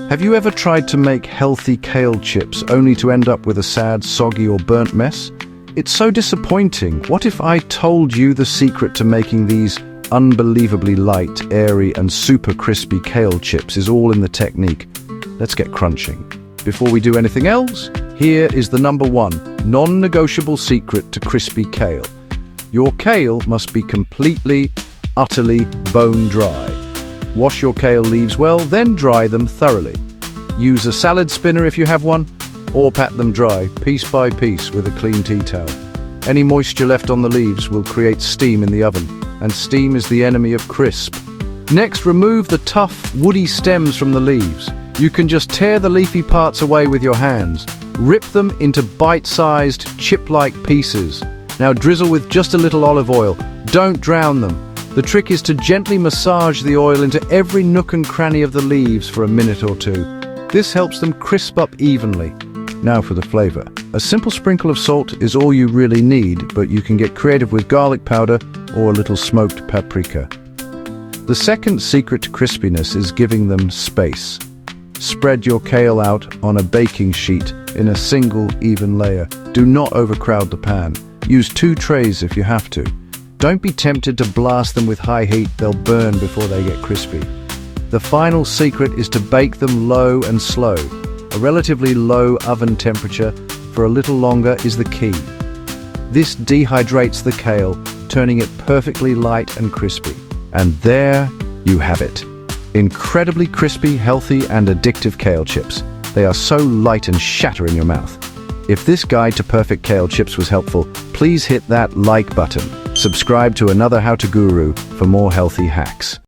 Have you ever tried to make healthy kale chips only to end up with a sad, soggy or burnt mess? It's so disappointing. What if I told you the secret to making these unbelievably light, airy and super crispy kale chips is all in the technique? Let's get crunching. Before we do anything else, here is the number one non-negotiable secret to crispy kale. Your kale must be completely, utterly bone dry. Wash your kale leaves well, then dry them thoroughly. Use a salad spinner if you have one, or pat them dry, piece by piece, with a clean tea towel. Any moisture left on the leaves will create steam in the oven, and steam is the enemy of crisp. Next, remove the tough, woody stems from the leaves. You can just tear the leafy parts away with your hands. Rip them into bite-sized, chip-like pieces. Now drizzle with just a little olive oil. Don't drown them. The trick is to gently massage the oil into every nook and cranny of the leaves for a minute or two. This helps them crisp up evenly. Now for the flavor. A simple sprinkle of salt is all you really need, but you can get creative with garlic powder or a little smoked paprika. The second secret to crispiness is giving them space. Spread your kale out on a baking sheet in a single, even layer. Do not overcrowd the pan. Use 2 trays if you have to. Don't be tempted to blast them with high heat, they'll burn before they get crispy. The final secret is to bake them low and slow. A relatively low oven temperature for a little longer is the key. This dehydrates the kale, turning it perfectly light and crispy. And there you have it. Incredibly crispy, healthy and addictive kale chips. They are so light and shatter in your mouth. If this guide to perfect kale chips was helpful, please hit that like button. Subscribe to Another How To Guru for more healthy hacks.